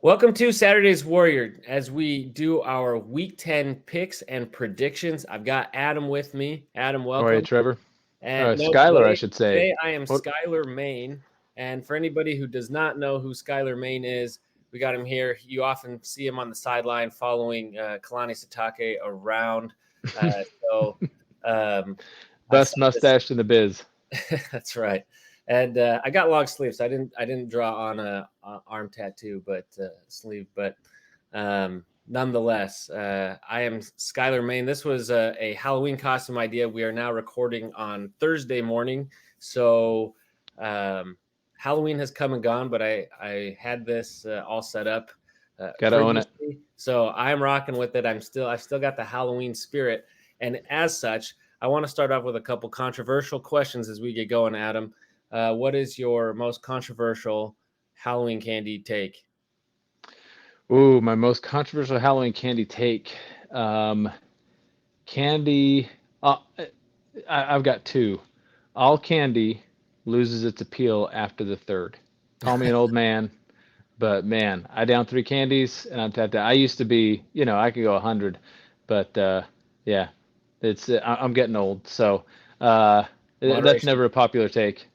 Welcome to Saturday's Warrior as we do our Week 10 picks and predictions. I've got Adam with me. Adam, All right, welcome. Trevor. And no, Skylar, I should say. today I am What? Skylar Main. And for anybody who does not know who Skylar Main is, we got him here. You often see him on the sideline following Kalani Sitake around. So Best mustache in the biz. That's right. And I got long sleeves. So I didn't draw on a arm tattoo, but sleeve. But nonetheless, I am Skylar Main. This was a Halloween costume idea. We are now recording on Thursday morning, so Halloween has come and gone. But I had this all set up. Gotta own it. So I'm rocking with it. I've still got the Halloween spirit, and as such, I want to start off with a couple controversial questions as we get going, Adam. What is your most controversial Halloween candy take? Ooh, my most controversial Halloween candy take. Candy. I've got two. All candy loses its appeal after the third. Call me an old man, but man, I down three candies and I'm tapped out. I used to be, I could go 100, but yeah, I'm getting old, so that's Moderation. never a popular take.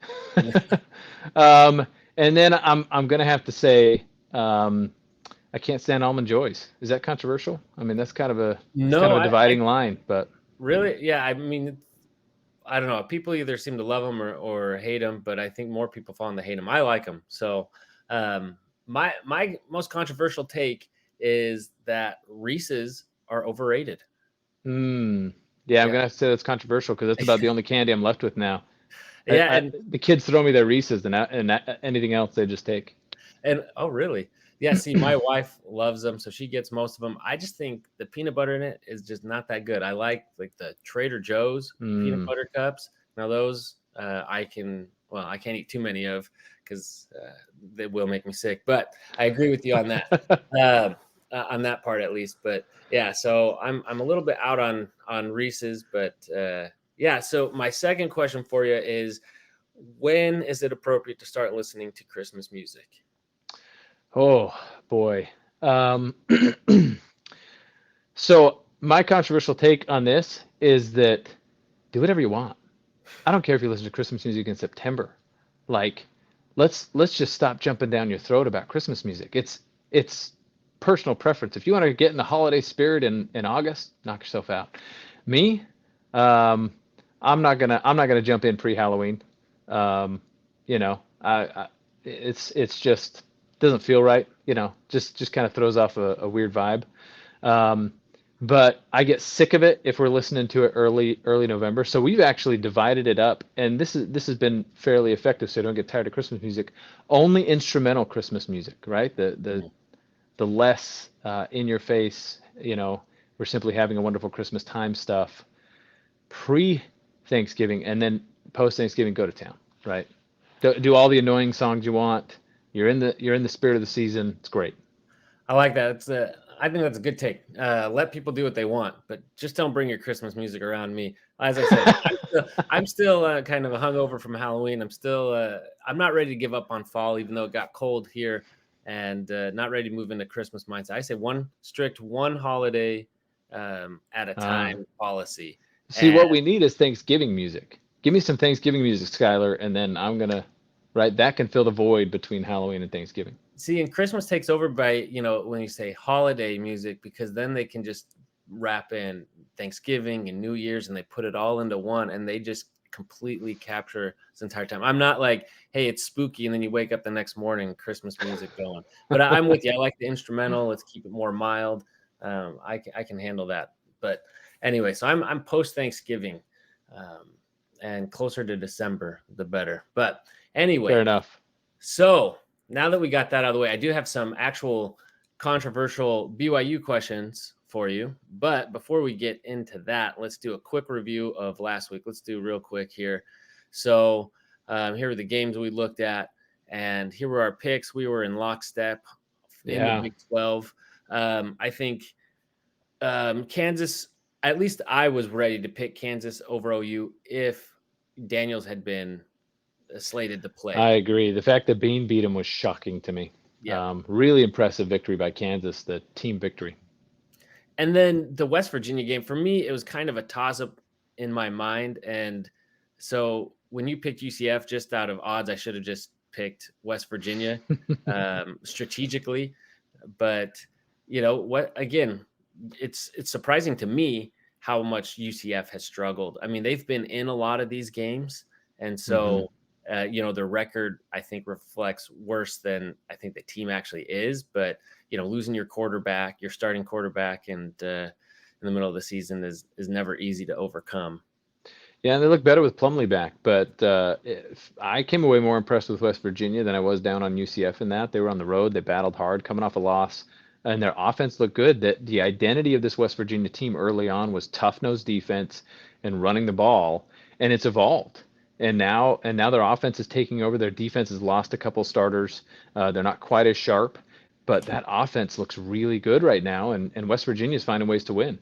And then I'm gonna have to say I can't stand almond joys. Is that controversial? I mean, that's kind of a dividing line, but really, yeah. I mean, I don't know. People either seem to love them or hate them, but I think more people fall into hate them. I like them. So my most controversial take is that Reese's are overrated. Yeah, I'm gonna have to say that's controversial because that's about the only candy I'm left with now. Yeah, and the kids throw me their Reese's and anything else they just take. And oh, really? Yeah. See, my wife loves them, so she gets most of them. I just think the peanut butter in it is just not that good. I like the Trader Joe's peanut butter cups. Now those I can't eat too many of because they will make me sick. But I agree with you on that. On that part at least. But yeah, so I'm a little bit out on Reese's, but yeah. So my second question for you is, when is it appropriate to start listening to Christmas music? Oh boy. So my controversial take on this is that do whatever you want. I don't care if you listen to Christmas music in September. Like, let's just stop jumping down your throat about Christmas music. It's personal preference. If you want to get in the holiday spirit in August, knock yourself out. Me, I'm not gonna jump in pre-Halloween. It's just doesn't feel right. Just kind of throws off a weird vibe. But I get sick of it if we're listening to it early November. So we've actually divided it up, and this has been fairly effective. So I don't get tired of Christmas music. Only instrumental Christmas music, right? The less in your face, we're simply having a wonderful Christmas time stuff pre-Thanksgiving, and then post-Thanksgiving go to town, right? Do all the annoying songs you want. You're in the spirit of the season. It's great. I like that. I think that's a good take. Let people do what they want, but just don't bring your Christmas music around me. As I said, I'm still kind of hungover from Halloween. I'm not ready to give up on fall, even though it got cold here, and not ready to move into Christmas mindset. I say one holiday at a time policy. See, what we need is Thanksgiving music. Give me some Thanksgiving music, Skylar, and then I'm gonna, right? That can fill the void between Halloween and Thanksgiving. See, and Christmas takes over by, when you say holiday music, because then they can just wrap in Thanksgiving and New Year's and they put it all into one and they just completely capture this entire time. I'm not like, hey, it's spooky, and then you wake up the next morning, Christmas music going. But I'm with you. I like the instrumental. Let's keep it more mild. I can handle that. But anyway, so I'm post Thanksgiving, and closer to December, the better. But anyway, fair enough. So now that we got that out of the way, I do have some actual controversial BYU questions for you. But before we get into that, let's do a quick review of last week. Let's do real quick here. So here are the games we looked at, and here were our picks. We were in lockstep in the Big 12. I think Kansas, at least I was ready to pick Kansas over OU if Daniels had been slated to play. I agree. The fact that Bean beat him was shocking to me. Yeah. Really impressive victory by Kansas, the team victory. And then the West Virginia game, for me, it was kind of a toss-up in my mind. And so when you picked UCF, just out of odds, I should have just picked West Virginia strategically. But what? Again, it's surprising to me how much UCF has struggled. I mean, they've been in a lot of these games, and Mm-hmm. so their record I think reflects worse than I think the team actually is. But losing your quarterback, your starting quarterback, and in the middle of the season is never easy to overcome. Yeah, and they look better with Plumlee back, but I came away more impressed with West Virginia than I was down on UCF in that. They were on the road, they battled hard, coming off a loss, and their offense looked good. That the identity of this West Virginia team early on was tough-nosed defense and running the ball, and it's evolved. And now their offense is taking over. Their defense has lost a couple starters. They're not quite as sharp, but that offense looks really good right now, and West Virginia's finding ways to win.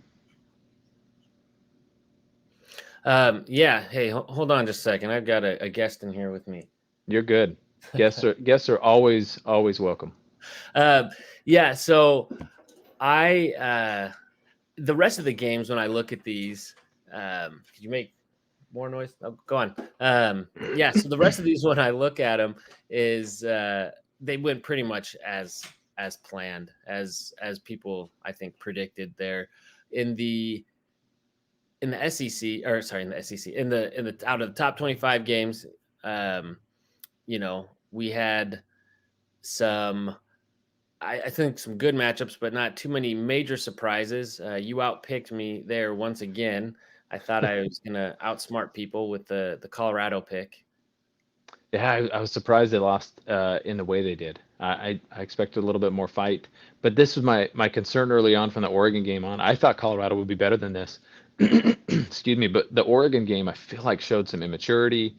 Yeah. Hey, hold on just a second. I've got a guest in here with me. You're good. Guests are always welcome. Um, yeah. So the rest of the games when I look at these, could you make more noise? Oh, go on. Yeah. So the rest of these when I look at them is they went pretty much as planned as people I think predicted there in the SEC, or sorry, in the SEC, in the out of the top 25 games, um, we had some, I think some good matchups, but not too many major surprises. You outpicked me there once again. I thought I was gonna outsmart people with the Colorado pick. Yeah, I was surprised they lost in the way they did. I expected a little bit more fight, but this was my concern early on from the Oregon game on. I thought Colorado would be better than this. Excuse me, but the Oregon game I feel like showed some immaturity.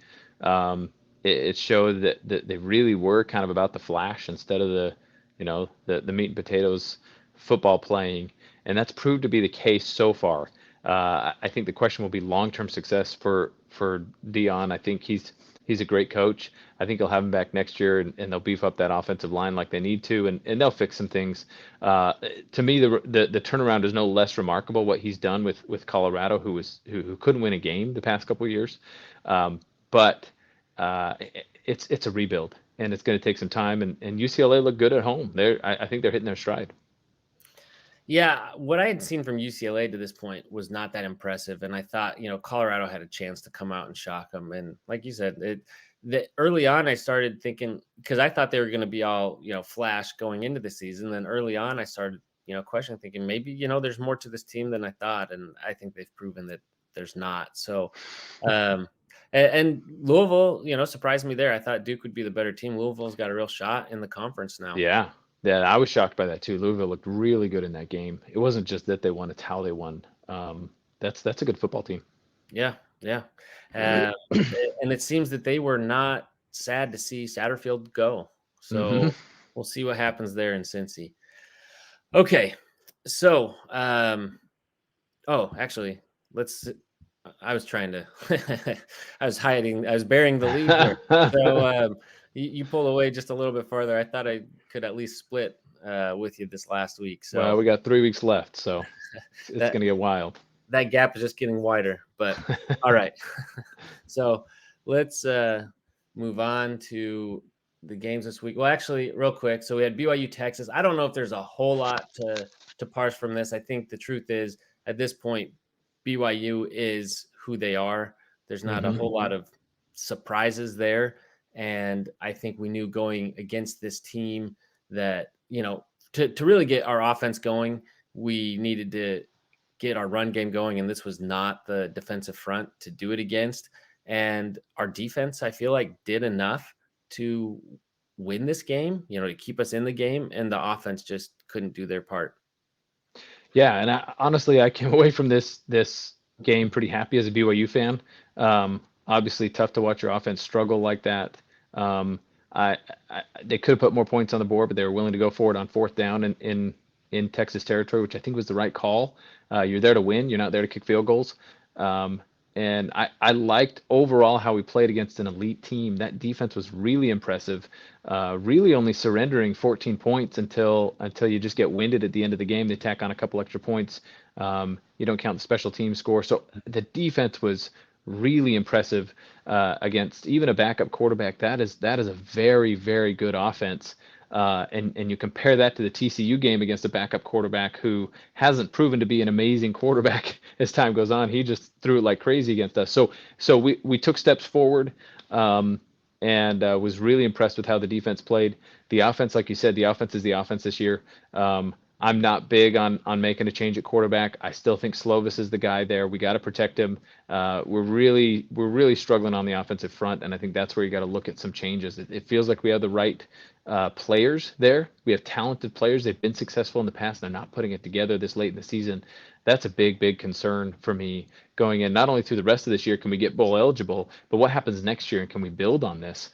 It showed that they really were kind of about the flash instead of the meat and potatoes football playing, and that's proved to be the case so far. I think the question will be long-term success for Dion. I think he's a great coach. I think he'll have him back next year, and they'll beef up that offensive line like they need to, and they'll fix some things. To me, the turnaround is no less remarkable what he's done with Colorado, who couldn't win a game the past couple of years, but it's a rebuild, and it's going to take some time. And UCLA looked good at home. I think they're hitting their stride. Yeah, what I had seen from UCLA to this point was not that impressive, and I thought Colorado had a chance to come out and shock them. And like you said, early on I started thinking, because I thought they were going to be all flash going into the season. Then early on I started questioning, thinking maybe there's more to this team than I thought, and I think they've proven that there's not. So, and Louisville, surprised me there. I thought Duke would be the better team. Louisville's got a real shot in the conference now. Yeah. Yeah, I was shocked by that too. Louisville looked really good in that game. It wasn't just that they won; it's how they won. That's a good football team. Yeah, yeah. Uh, and it seems that they were not sad to see Satterfield go. Hmm. So we'll see what happens there in Cincy. Okay. So, actually, let's. I was trying to. I was burying the lead here. So you pull away just a little bit farther. I thought I could at least split with you this last week. So Well, we got 3 weeks left, so it's that going to get wild. that gap is just getting wider. But all right. So let's move on to the games this week. Well, actually, real quick. So we had BYU Texas. I don't know if there's a whole lot to parse from this. I think the truth is at this point, BYU is who they are. There's not a whole lot of surprises there. And I think we knew going against this team that, to really get our offense going, we needed to get our run game going. And this was not the defensive front to do it against. And our defense, I feel like, did enough to win this game, to keep us in the game. And the offense just couldn't do their part. Yeah, and honestly, I came away from this game pretty happy as a BYU fan. Obviously, tough to watch your offense struggle like that. They could have put more points on the board, but they were willing to go for it on fourth down in Texas territory, which I think was the right call. You're there to win. You're not there to kick field goals. And And I liked overall how we played against an elite team. That defense was really impressive, really only surrendering 14 points until you just get winded at the end of the game. They tack on a couple extra points. You don't count the special team score. So the defense was really impressive against even a backup quarterback. That is a very, very good offense. And you compare that to the TCU game against a backup quarterback who hasn't proven to be an amazing quarterback as time goes on. He just threw it like crazy against us. So we took steps forward, and was really impressed with how the defense played. The offense, like you said, the offense is the offense this year. I'm not big on making a change at quarterback. I still think Slovis is the guy there. We got to protect him. We're really struggling on the offensive front, and I think that's where you got to look at some changes. It feels like we have the right players there. We have talented players. They've been successful in the past. And they're not putting it together this late in the season. That's a big concern for me going in. Not only through the rest of this year, can we get bowl eligible, but what happens next year, and can we build on this?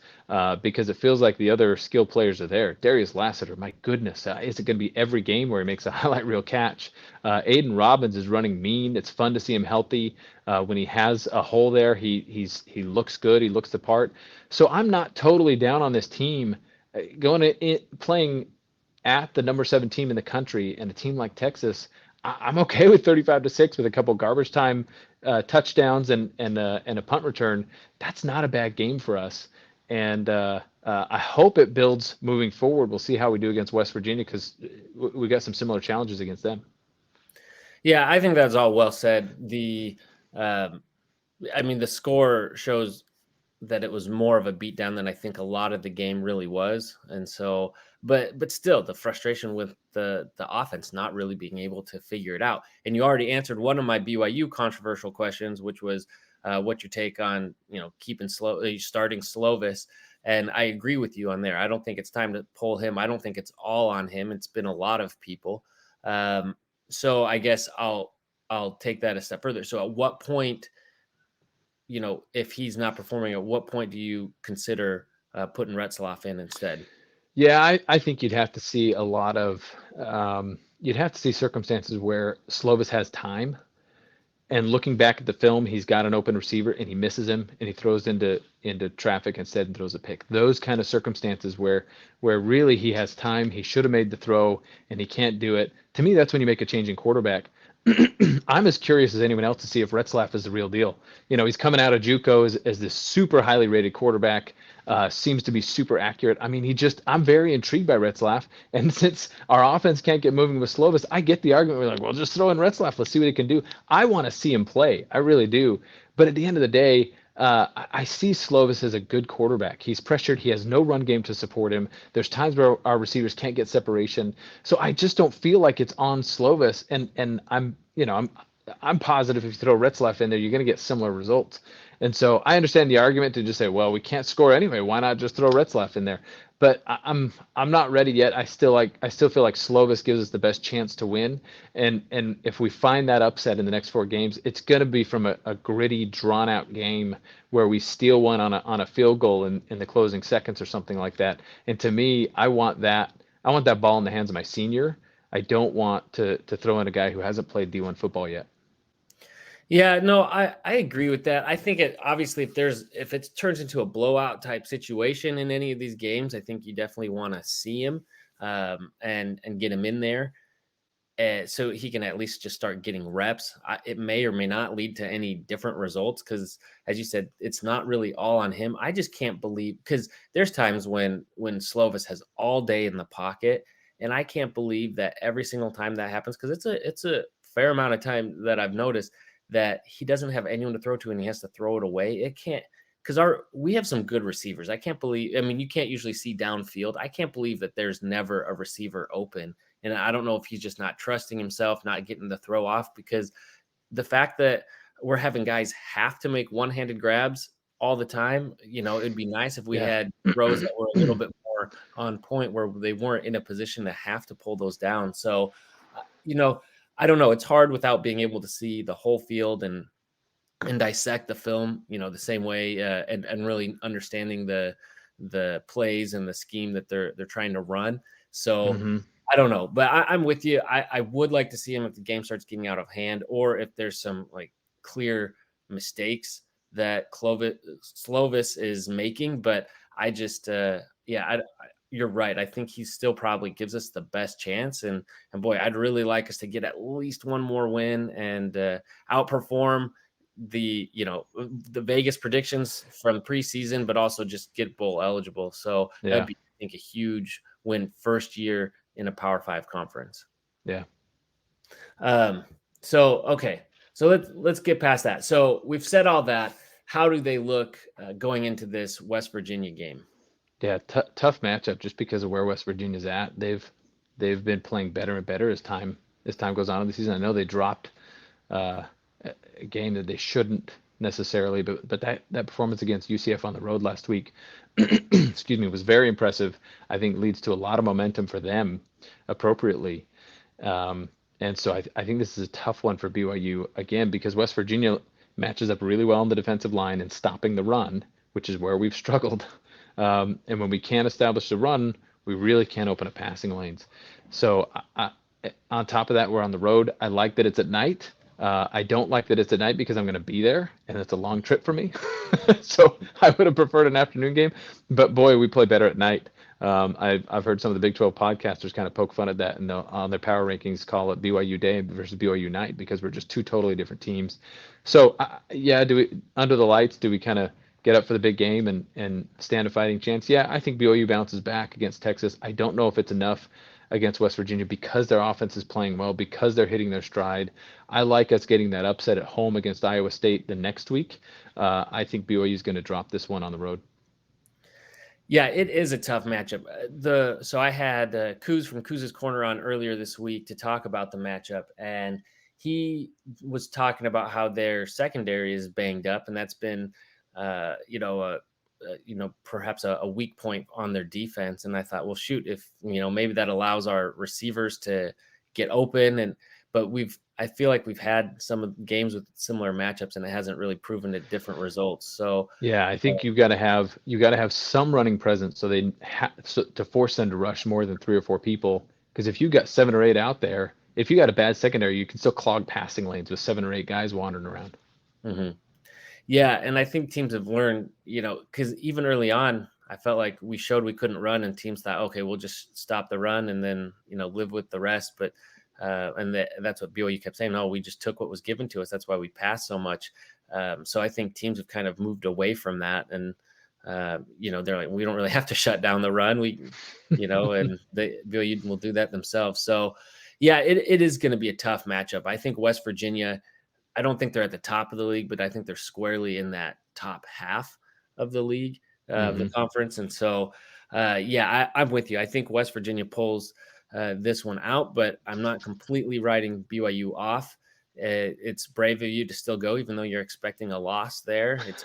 Because it feels like the other skill players are there. Darius Lassiter, my goodness, is it going to be every game where he makes a highlight reel catch? Aiden Robbins is running mean. It's fun to see him healthy. When he has a hole there, he looks good. He looks the part. So I'm not totally down on this team playing at the number 7 team in the country, and a team like Texas. I'm okay with 35-6 with a couple garbage time touchdowns and a punt return. That's not a bad game for us, and I hope it builds moving forward. We'll see how we do against West Virginia, because we got some similar challenges against them. Yeah, I think that's all well said. The score shows that it was more of a beatdown than I think a lot of the game really was. And so, but still, the frustration with the offense not really being able to figure it out. And you already answered one of my BYU controversial questions, which was what's your take on, keeping starting Slovis. And I agree with you on there. I don't think it's time to pull him. I don't think it's all on him. It's been a lot of people. So I guess I'll take that a step further. So at what point, if he's not performing, at what point do you consider putting Retzlaff in instead? Yeah, I think you'd have to see circumstances where Slovis has time, and looking back at the film, he's got an open receiver and he misses him and he throws into traffic instead and throws a pick. Those kind of circumstances where really he has time, he should have made the throw and he can't do it. To me, that's when you make a change in quarterback. I'm as curious as anyone else to see if Retzlaff is the real deal. He's coming out of JUCO as this super highly rated quarterback, seems to be super accurate. I mean, I'm very intrigued by Retzlaff. And since our offense can't get moving with Slovis, I get the argument. We're like, well, just throw in Retzlaff. Let's see what he can do. I want to see him play. I really do. But at the end of the day, I see Slovis as a good quarterback. He's pressured. He has no run game to support him. There's times where our receivers can't get separation. So I just don't feel like it's on Slovis. And I'm positive if you throw Retzlaff in there, you're going to get similar results. And so I understand the argument to just say, well, we can't score anyway. Why not just throw Retzlaff in there? But I'm not ready yet. I still feel like Slovis gives us the best chance to win. And if we find that upset in the next 4 games, it's going to be from a gritty, drawn out game where we steal one on a field goal in the closing seconds or something like that. And to me, I want that ball in the hands of my senior. I don't want to throw in a guy who hasn't played D1 football yet. Yeah, no, I agree with that. I think obviously if it turns into a blowout type situation in any of these games, I think you definitely want to see him and get him in there so he can at least just start getting reps. It may or may not lead to any different results because, as you said, it's not really all on him. I just can't believe, because there's times when Slovis has all day in the pocket, and I can't believe that every single time that happens, because it's a fair amount of time that I've noticed that he doesn't have anyone to throw to and he has to throw it away. It can't, because we have some good receivers. I can't believe, you can't usually see downfield. I can't believe that there's never a receiver open. And I don't know if he's just not trusting himself, not getting the throw off, because the fact that we're having guys have to make one-handed grabs all the time, it'd be nice if we had throws that were a little bit more on point where they weren't in a position to have to pull those down. So, I don't know. It's hard without being able to see the whole field and dissect the film, the same way and really understanding the plays and the scheme that they're trying to run. So I don't know, but I'm with you. I would like to see him if the game starts getting out of hand, or if there's some like clear mistakes that Slovis is making, but I just you're right. I think he still probably gives us the best chance, and boy, I'd really like us to get at least one more win and outperform the Vegas predictions from preseason, but also just get bowl eligible. So that would Yeah. be, I think, a huge win first year in a Power 5 conference. Yeah. Um, so okay, so let's get past that. So we've said all that. How do they look going into this West Virginia game? Yeah, tough matchup just because of where West Virginia's at. They've been playing better and better as time goes on in the season. I know they dropped uh, a game that they shouldn't necessarily, but that performance against UCF on the road last week, excuse me, was very impressive. I think leads to a lot of momentum for them appropriately. Um, and so I think this is a tough one for BYU again because West Virginia matches up really well on the defensive line and stopping the run, which is where we've struggled. And when we can't establish the run, we really can't open up passing lanes. So on top of that, we're on the road. I like that it's at night. I don't like that it's at night because I'm going to be there and it's a long trip for me. So I would have preferred an afternoon game, but boy, we play better at night. I've heard some of the Big 12 podcasters kind of poke fun at that and on their power rankings call it BYU day versus BYU night because we're just two totally different teams. So yeah, do we under the lights? Do we kind of get up for the big game and stand a fighting chance? Yeah, I think BYU bounces back against Texas. I don't know if it's enough against West Virginia because their offense is playing well, because they're hitting their stride. I like us getting that upset at home against Iowa State the next week. I think BYU is going to drop this one on the road. Yeah, it is a tough matchup. So I had Kuz from Kuz's Corner on earlier this week to talk about the matchup, and he was talking about how their secondary is banged up, and that's been, perhaps a weak point on their defense. And I thought, well, shoot, if maybe that allows our receivers to get open, but I feel like we've had some of games with similar matchups, and it hasn't really proven it different results. So Yeah, I think you got to have some running presence so to force them to rush more than 3 or 4 people. Because if you got 7 or 8 out there, if you got a bad secondary, you can still clog passing lanes with 7 or 8 guys wandering around. mhm. Yeah, and I think teams have learned, because even early on, I felt like we showed we couldn't run, and teams thought, okay, we'll just stop the run and then live with the rest. But that's what BYU kept saying. No, we just took what was given to us. That's why we passed so much. So I think teams have kind of moved away from that, and they're like, we don't really have to shut down the run. And BYU will do that themselves. So yeah, it is going to be a tough matchup. I think West Virginia. I don't think they're at the top of the league, but I think they're squarely in that top half of the league, the Hmm. conference. And so, I'm with you. I think West Virginia pulls this one out, but I'm not completely writing BYU off. It's brave of you to still go, even though you're expecting a loss there. It's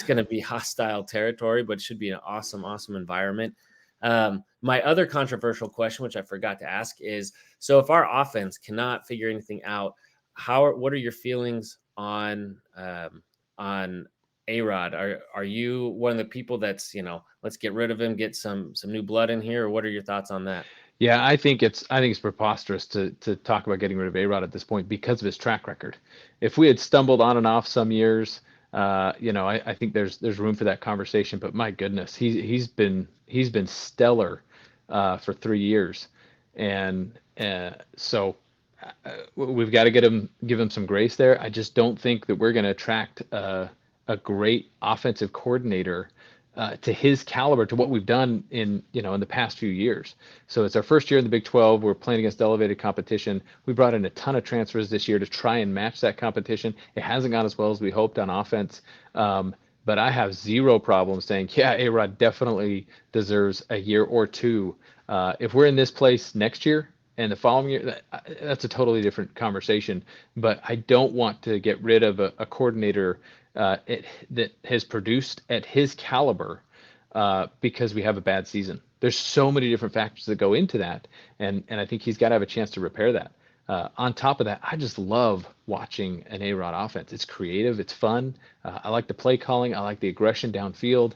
gonna be hostile territory, but it should be an awesome, awesome environment. My other controversial question, which I forgot to ask, is so if our offense cannot figure anything out, what are your feelings on A-Rod? Are you one of the people that's let's get rid of him, get some new blood in here, or what are your thoughts on that? Yeah, I think it's preposterous to talk about getting rid of A-Rod at this point because of his track record. If we had stumbled on and off some years, I think there's room for that conversation. But my goodness, he's been stellar for 3 years, and so we've got to give him some grace there. I just don't think that we're going to attract a great offensive coordinator to his caliber, to what we've done in the past few years. So it's our first year in the Big 12. We're playing against elevated competition. We brought in a ton of transfers this year to try and match that competition. It hasn't gone as well as we hoped on offense. But I have zero problem saying, yeah, A-Rod definitely deserves a year or two. If we're in this place next year and the following year, that's a totally different conversation. But I don't want to get rid of a coordinator that has produced at his caliber because we have a bad season. There's so many different factors that go into that, and I think he's got to have a chance to repair that. On top of that, I just love watching an A-Rod offense. It's creative, it's fun. I like the play calling, I like the aggression downfield,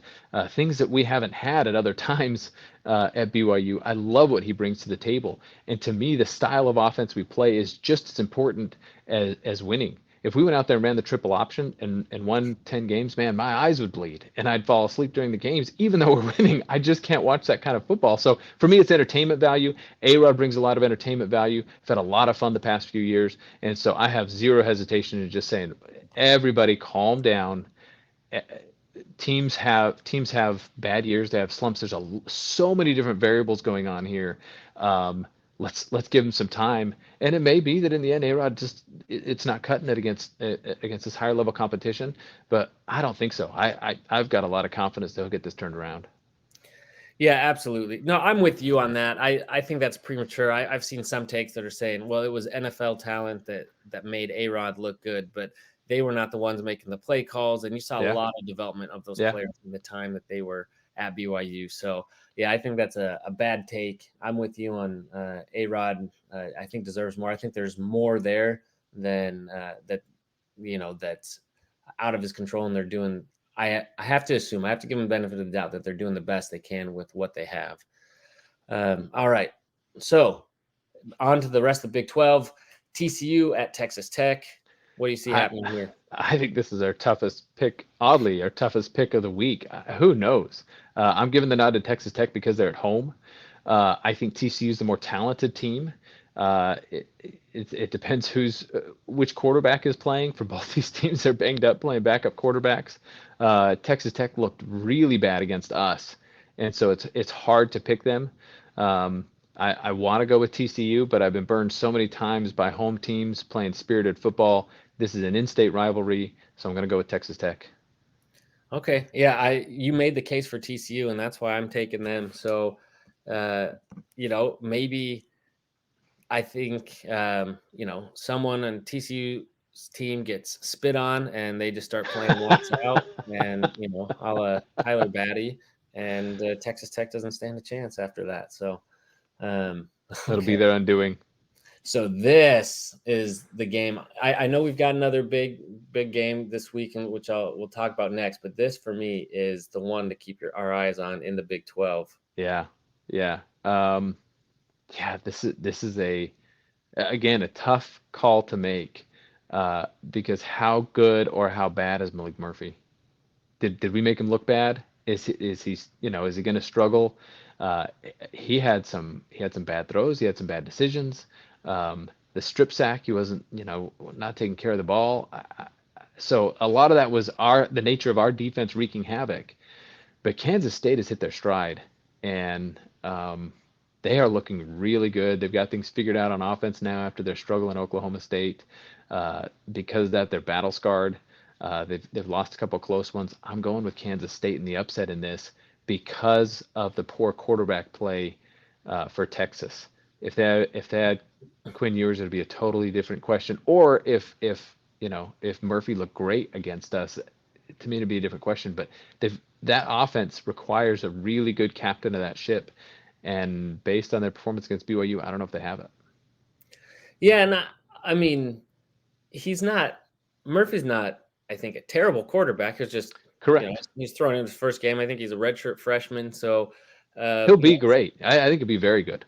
things that we haven't had at other times at BYU. I love what he brings to the table, and to me, the style of offense we play is just as important as winning. if we went out there and ran the triple option and won 10 games, man, my eyes would bleed and I'd fall asleep during the games, even though we're winning. I just can't watch that kind of football. So for me, it's entertainment value. A-Rod brings a lot of entertainment value. I've had a lot of fun the past few years. And so I have zero hesitation in just saying, everybody calm down. Teams have bad years. They have slumps. There's so many different variables going on here. Let's give them some time, and it may be that in the end, A-Rod it's not cutting it against this higher level competition. But I don't think so. I've got a lot of confidence they'll get this turned around. Yeah, absolutely. No, I'm with you on that. I think that's premature. I've seen some takes that are saying, well, it was NFL talent that made A-Rod look good, but they were not the ones making the play calls. And you saw a lot of development of those players in the time that they were at BYU. So, yeah, I think that's a bad take. I'm with you on A-Rod. I think deserves more. I think there's more there than that's out of his control, and they're doing – I have to assume, I have to give them the benefit of the doubt that they're doing the best they can with what they have. All right. So on to the rest of the Big 12. TCU at Texas Tech. What do you see happening here? I think this is our toughest pick, oddly, our toughest pick of the week. Who knows? I'm giving the nod to Texas Tech because they're at home. I think TCU is the more talented team. It depends which quarterback is playing. For both these teams, they're banged up playing backup quarterbacks. Texas Tech looked really bad against us, and so it's hard to pick them. I want to go with TCU, but I've been burned so many times by home teams playing spirited football. This is an in-state rivalry, so I'm going to go with Texas Tech. Okay, yeah, you made the case for TCU, and that's why I'm taking them. So, maybe I think someone on TCU's team gets spit on, and they just start playing lights out, and a la Tyler Batty, and Texas Tech doesn't stand a chance after that. So. It'll be their undoing. So this is the game. I know we've got another big game this weekend, which we'll talk about next. But this, for me, is the one to keep our eyes on in the Big 12. Yeah. This is again a tough call to make because how good or how bad is Malik Murphy? Did we make him look bad? Is he is he going to struggle? He had some bad throws. He had some bad decisions. The strip sack, he wasn't, not taking care of the ball. So a lot of that was the nature of our defense wreaking havoc. But Kansas State has hit their stride, and they are looking really good. They've got things figured out on offense now after their struggle in Oklahoma State. Because of that, they're battle scarred. They've lost a couple close ones. I'm going with Kansas State in the upset in this, because of the poor quarterback play for Texas. If they had Quinn Ewers, it'd be a totally different question. Or if Murphy looked great against us, to me it'd be a different question. But that offense requires a really good captain of that ship, and based on their performance against BYU, I don't know if they have it. Yeah, and Murphy's not, I think, a terrible quarterback. It's just correct. He's thrown in his first game. I think he's a redshirt freshman, so he'll be great. I think he'll be very good.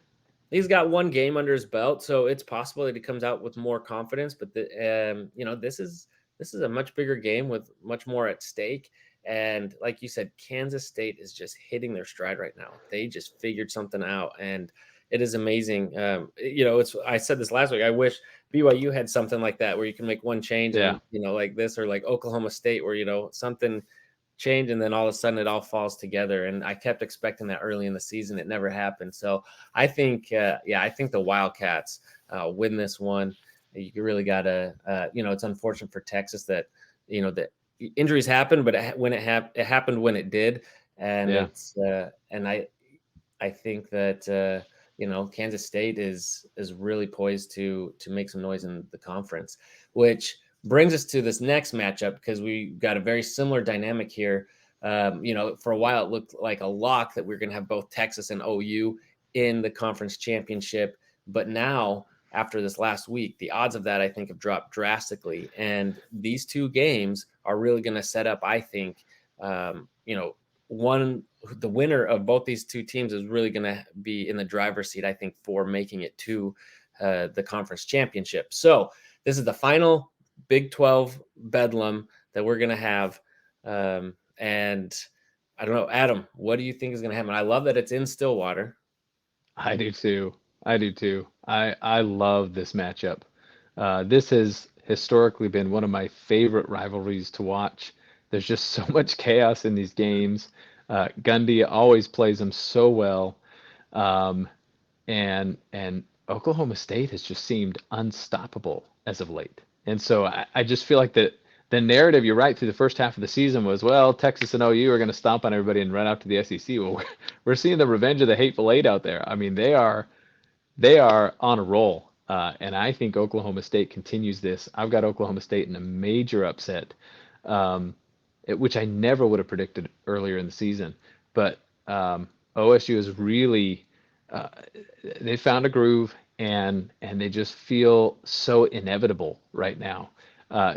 He's got one game under his belt, so it's possible that he comes out with more confidence. But this is a much bigger game with much more at stake. And like you said, Kansas State is just hitting their stride right now. They just figured something out, and it is amazing. I said this last week. I wish BYU had something like that where you can make one change, and like this, or like Oklahoma State, where something change and then all of a sudden it all falls together. And I kept expecting that early in the season. It never happened. So I think, I think the Wildcats win this one. You really got to, it's unfortunate for Texas that, that injuries happen, but when it happened when it did. And it's, and I think that, Kansas State is really poised to make some noise in the conference, which brings us to this next matchup, because we got a very similar dynamic here. For a while, it looked like a lock that we're going to have both Texas and OU in the conference championship. But now, after this last week, the odds of that, I think, have dropped drastically. And these two games are really going to set up, I think, the winner of both these two teams is really going to be in the driver's seat, I think, for making it to the conference championship. So this is the final Big 12 Bedlam that we're going to have. And I don't know, Adam, what do you think is going to happen? I love that it's in Stillwater. I do too. I do too. I love this matchup. This has historically been one of my favorite rivalries to watch. There's just so much chaos in these games. Gundy always plays them so well. Um, and Oklahoma State has just seemed unstoppable as of late. And so I just feel like the narrative, you're right, through the first half of the season was, well, Texas and OU are going to stomp on everybody and run out to the SEC. Well, we're seeing the revenge of the Hateful Eight out there. I mean, they are on a roll. And I think Oklahoma State continues this. I've got Oklahoma State in a major upset, which I never would have predicted earlier in the season. But OSU is really uh, they found a groove, and they just feel so inevitable right now.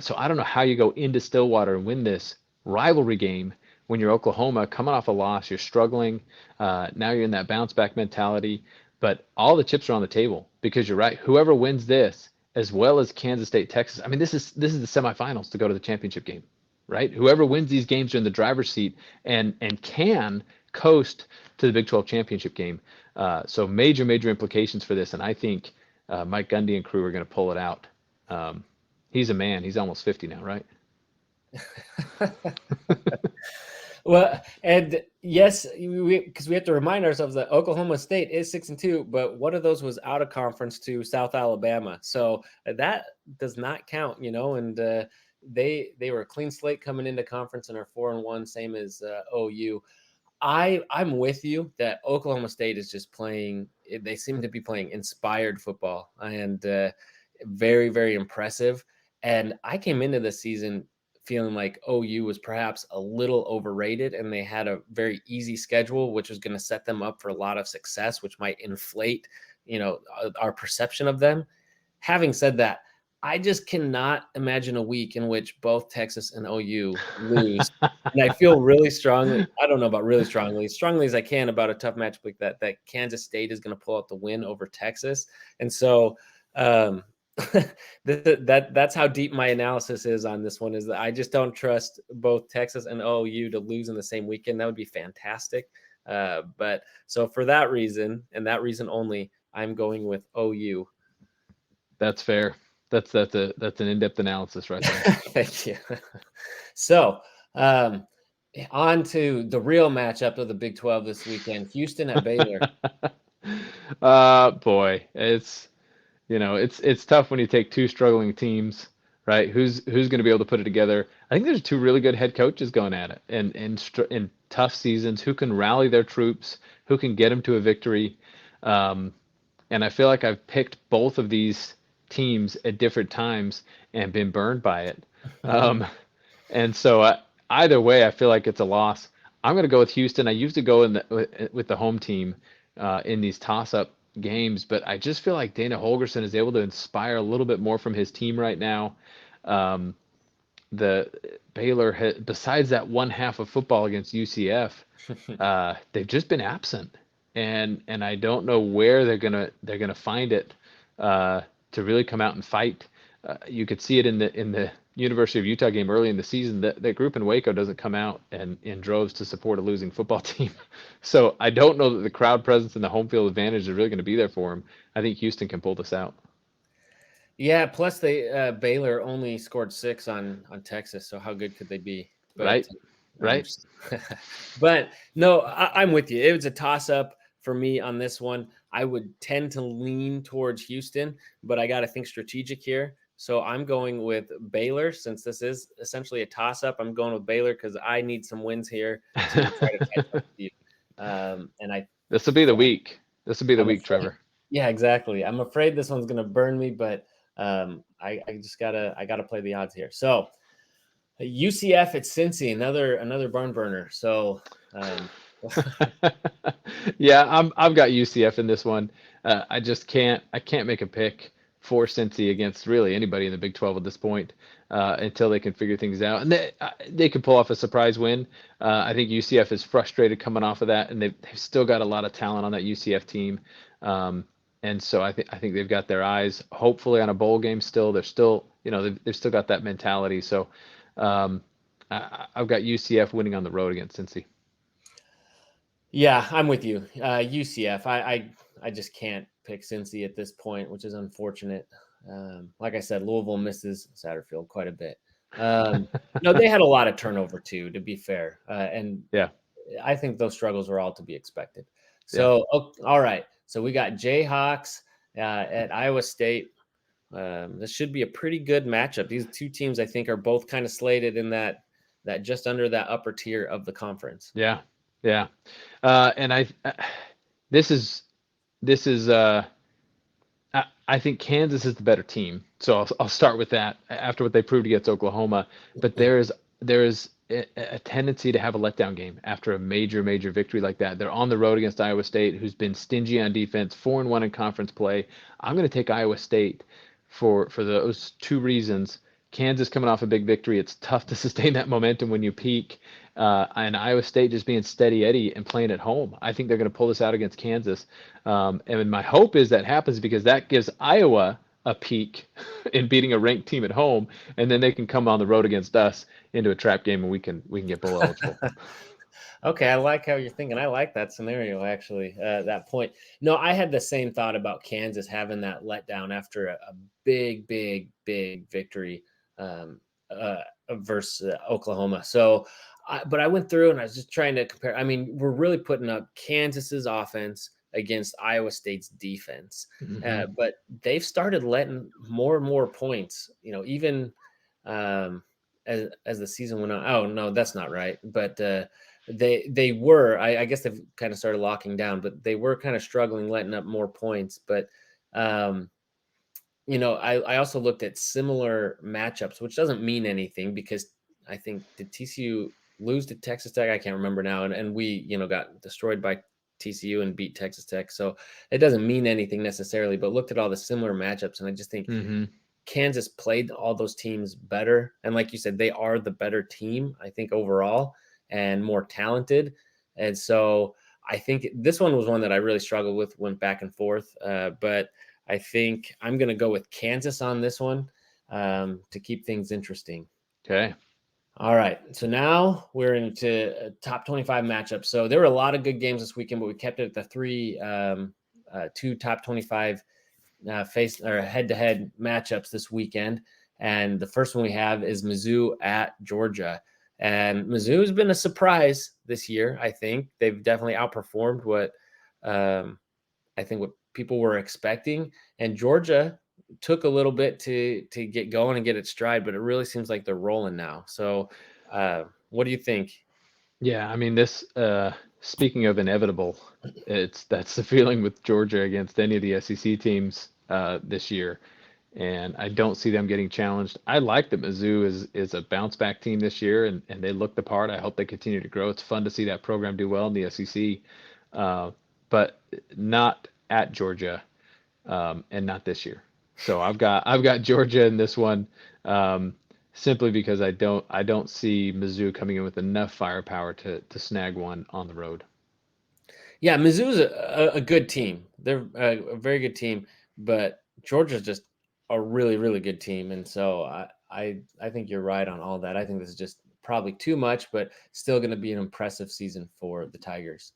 So I don't know how you go into Stillwater and win this rivalry game when you're Oklahoma coming off a loss, you're struggling. Now you're in that bounce back mentality, but all the chips are on the table because you're right. Whoever wins this, as well as Kansas State, Texas. I mean, this is the semifinals to go to the championship game, right? Whoever wins these games are in the driver's seat and can coast to the Big 12 championship game. So major implications for this, and I think Mike Gundy and crew are going to pull it out. He's a man. He's almost 50 now, right? Well, and yes, because we have to remind ourselves that Oklahoma State is 6-2, but one of those was out of conference to South Alabama, so that does not count, And they were a clean slate coming into conference and are 4-1, same as OU. I'm with you that Oklahoma State is just playing. They seem to be playing inspired football and very impressive. And I came into the season feeling like OU was perhaps a little overrated, and they had a very easy schedule, which was going to set them up for a lot of success, which might inflate, our perception of them. Having said that, I just cannot imagine a week in which both Texas and OU lose. And I feel really strongly, I don't know about really strongly as I can about a tough matchup like that Kansas State is going to pull out the win over Texas. And so that's how deep my analysis is on this one, is that I just don't trust both Texas and OU to lose in the same weekend. That would be fantastic. But so for that reason, and that reason only, I'm going with OU. That's fair. That's an in-depth analysis right there. Thank you. So, on to the real matchup of the Big 12 this weekend: Houston at Baylor. Boy, it's tough when you take two struggling teams, right? Who's going to be able to put it together? I think there's two really good head coaches going at it, and in tough seasons, who can rally their troops, who can get them to a victory. And I feel like I've picked both of these teams at different times and been burned by it. And so either way, I feel like it's a loss. I'm going to go with Houston. I usually go with the home team in these toss-up games, but I just feel like Dana Holgerson is able to inspire a little bit more from his team right now. The Baylor, besides that one half of football against UCF, they've just been absent, and I don't know where they're gonna find it to really come out and fight. You could see it in the University of Utah game early in the season. That group in Waco doesn't come out and in droves to support a losing football team. So I don't know that the crowd presence and the home field advantage is really going to be there for them. I think Houston can pull this out. Yeah, plus Baylor only scored 6 on Texas, so how good could they be? But, right. But no, I'm with you. It was a toss-up for me on this one. I would tend to lean towards Houston, but I got to think strategic here. So I'm going with Baylor, since this is essentially a toss-up. I'm going with Baylor because I need some wins here to try to catch up with you. This will be the week. This will be the week, Trevor. Yeah, exactly. I'm afraid this one's going to burn me, but I just gotta play the odds here. So UCF at Cincy, another barn burner. So yeah, I've got UCF in this one. I can't make a pick for Cincy against really anybody in the Big 12 at this point until they can figure things out, and they could pull off a surprise win. I think UCF is frustrated coming off of that, and they've still got a lot of talent on that UCF team. And so I think they've got their eyes hopefully on a bowl game still. They're still they've still got that mentality. So I've got UCF winning on the road against Cincy. Yeah, I'm with you. UCF. I just can't pick Cincy at this point, which is unfortunate. Like I said, Louisville misses Satterfield quite a bit. No, they had a lot of turnover too, to be fair, and Yeah. I think those struggles were all to be expected. Yeah. So, all right. So we got Jayhawks at Iowa State. This should be a pretty good matchup. These two teams, I think, are both kind of slated in that just under that upper tier of the conference. Yeah. Yeah. And this is I think Kansas is the better team. So I'll start with that after what they proved against Oklahoma. But there is a tendency to have a letdown game after a major victory like that. They're on the road against Iowa State, who's been stingy on defense, 4-1 in conference play. I'm going to take Iowa State for those two reasons. Kansas coming off a big victory, it's tough to sustain that momentum when you peak. And Iowa State just being steady Eddie and playing at home. I think they're going to pull this out against Kansas. And my hope is that happens because that gives Iowa a peak in beating a ranked team at home, and then they can come on the road against us into a trap game, and we can get bowl eligible. Okay, I like how you're thinking. I like that scenario, actually, that point. No, I had the same thought about Kansas having that letdown after a big victory versus Oklahoma. So, but I went through and I was just trying to compare. I mean, we're really putting up Kansas's offense against Iowa State's defense, but they've started letting more and more points. Even as the season went on. Oh no, that's not right. But they were. I guess they've kind of started locking down, but they were kind of struggling letting up more points. But I also looked at similar matchups, which doesn't mean anything because I think did TCU lose to Texas Tech? I can't remember now, and we got destroyed by TCU and beat Texas Tech, so it doesn't mean anything necessarily. But looked at all the similar matchups, and I just think Kansas played all those teams better, and like you said, they are the better team, I think, overall, and more talented. And so I think this one was one that I really struggled with, went back and forth, but I think I'm going to go with Kansas on this one to keep things interesting. Okay. All right. So now we're into top 25 matchups. So there were a lot of good games this weekend, but we kept it at the two top 25 face or head-to-head matchups this weekend. And the first one we have is Mizzou at Georgia. And Mizzou has been a surprise this year. I think they've definitely outperformed what people were expecting. And Georgia took a little bit to get going and get its stride, but it really seems like they're rolling now. So what do you think? Yeah, I mean this speaking of inevitable, that's the feeling with Georgia against any of the SEC teams this year. And I don't see them getting challenged. I like that Mizzou is a bounce back team this year and they look the part. I hope they continue to grow. It's fun to see that program do well in the SEC. But not at Georgia and not this year. So I've got Georgia in this one simply because I don't see Mizzou coming in with enough firepower to snag one on the road. Yeah, Mizzou's a good team. They're a very good team, but Georgia's just a really, really good team. And so I think you're right on all that. I think this is just probably too much, but still going to be an impressive season for the Tigers.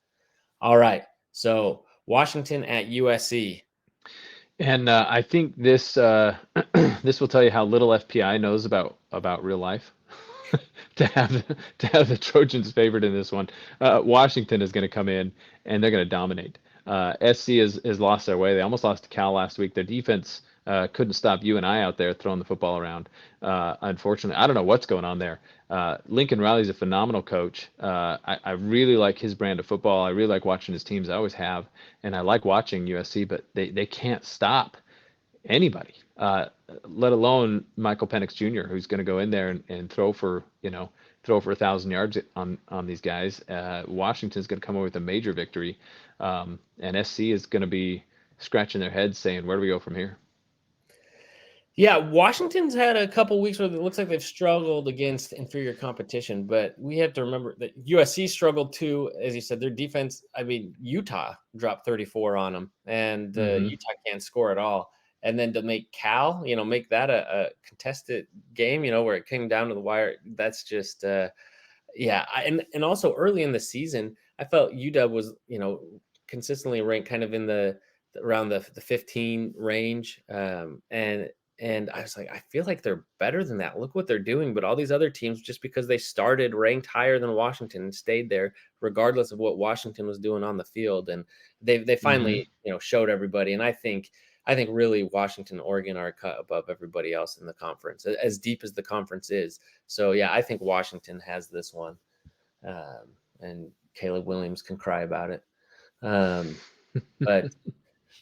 All right. So Washington at USC. And I think this this will tell you how little FPI knows about real life. to have the Trojans favored in this one. Washington is going to come in and they're going to dominate. SC has lost their way. They almost lost to Cal last week. Their defense couldn't stop you and I out there throwing the football around. Unfortunately, I don't know what's going on there. Lincoln Riley's a phenomenal coach. I really like his brand of football. I really like watching his teams. I always have, and I like watching USC, but they can't stop anybody, let alone Michael Penix Jr., who's going to go in there and throw for 1,000 yards on these guys. Washington's going to come away with a major victory, and SC is going to be scratching their heads saying, where do we go from here? Yeah, Washington's had a couple weeks where it looks like they've struggled against inferior competition, but we have to remember that USC struggled too. As you said, their defense, I mean, Utah dropped 34 on them, and Utah can't score at all. and then to make Cal, make that a contested game, where it came down to the wire. That's just, yeah. And also early in the season, I felt UW was, consistently ranked kind of in around the 15 range. And I was like, I feel like they're better than that. Look what they're doing. But all these other teams, just because they started ranked higher than Washington and stayed there, regardless of what Washington was doing on the field, and they finally, showed everybody. And I think really Washington and Oregon are cut above everybody else in the conference, as deep as the conference is. So yeah, I think Washington has this one, and Caleb Williams can cry about it. But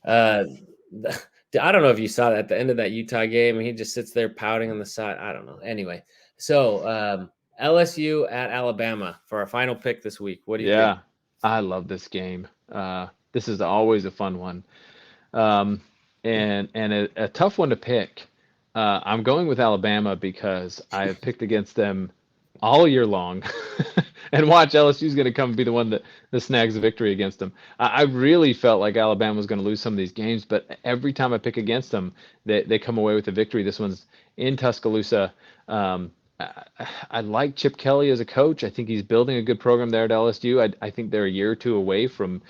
I don't know if you saw that at the end of that Utah game, and he just sits there pouting on the side. I don't know. Anyway, so LSU at Alabama for our final pick this week. What do you think? Yeah, I love this game. This is always a fun one, and a tough one to pick. I'm going with Alabama because I have picked against them all year long, and watch LSU's going to come be the one that snags the victory against them. I really felt like Alabama was going to lose some of these games, but every time I pick against them, they come away with a victory. This one's in Tuscaloosa. I like Chip Kelly as a coach. I think he's building a good program there at LSU. I think they're a year or two away from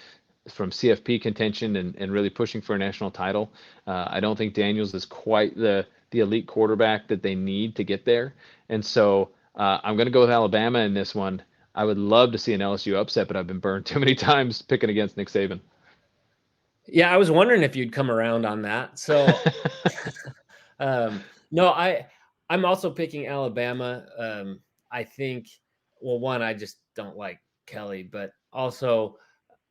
CFP contention and really pushing for a national title. I don't think Daniels is quite the elite quarterback that they need to get there. And so I'm going to go with Alabama in this one. I would love to see an LSU upset, but I've been burned too many times picking against Nick Saban. Yeah, I was wondering if you'd come around on that. So, no, I'm also picking Alabama. I think, well, one, I just don't like Kelly, but also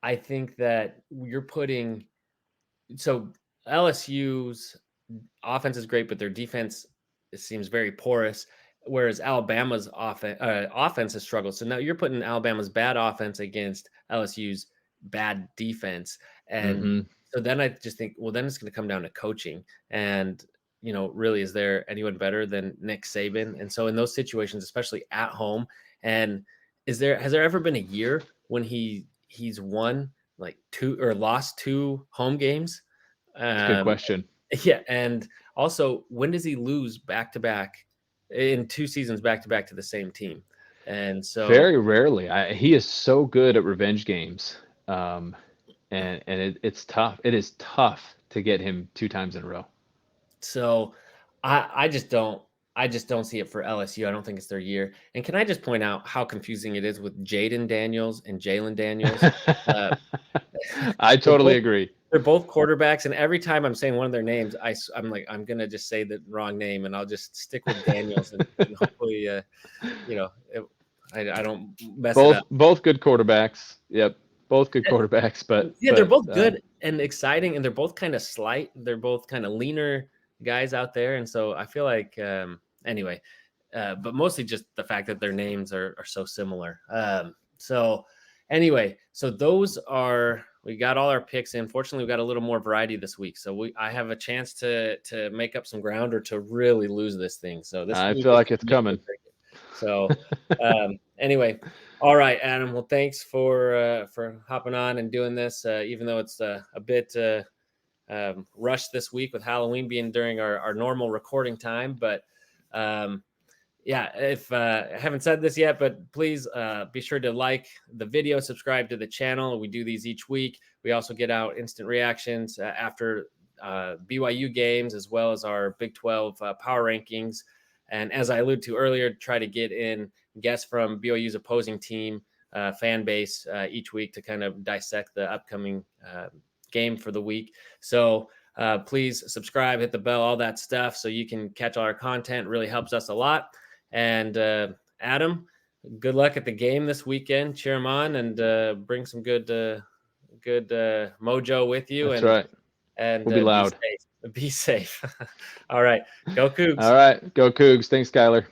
I think that you're putting, so LSU's offense is great, but their defense seems very porous, whereas Alabama's offense has struggled. So now you're putting Alabama's bad offense against LSU's bad defense. And so then I just think, well, then it's going to come down to coaching. And, really, is there anyone better than Nick Saban? And so in those situations, especially at home, and has there ever been a year when he's won like two or lost two home games? That's a good question. Yeah, and also, when does he lose back to back in 2 seasons back to back to the same team? And so very rarely. He is so good at revenge games, and it's tough. It is tough to get him 2 times in a row. So I just don't see it for LSU. I don't think it's their year. And can I just point out how confusing it is with Jaden Daniels and Jalen Daniels? I totally agree. They're both quarterbacks, and every time I'm saying one of their names, I'm like, I'm gonna just say the wrong name, and I'll just stick with Daniels, and hopefully, I don't mess it up. Both good quarterbacks. Yep, both good quarterbacks. But yeah, they're both good and exciting, and they're both kind of slight. They're both kind of leaner guys out there, and so I feel like anyway, but mostly just the fact that their names are so similar. So anyway, so those are. We got all our picks in. Fortunately, we got a little more variety this week, so I have a chance to make up some ground or to really lose this thing. So I feel like it's coming. So anyway, all right, Adam. Well, thanks for hopping on and doing this, even though it's a bit rushed this week with Halloween being during our normal recording time, but. Yeah, if I haven't said this yet, but please be sure to like the video, subscribe to the channel. We do these each week. We also get out instant reactions after BYU games, as well as our Big 12 power rankings. And as I alluded to earlier, try to get in guests from BYU's opposing team fan base each week to kind of dissect the upcoming game for the week. So please subscribe, hit the bell, all that stuff, so you can catch all our content. It really helps us a lot. And Adam, good luck at the game this weekend. Cheer them on and bring some good mojo with you. That's right. And we'll be loud. Be safe. All right. Go Cougs. All right. Go Cougs. Thanks, Skyler.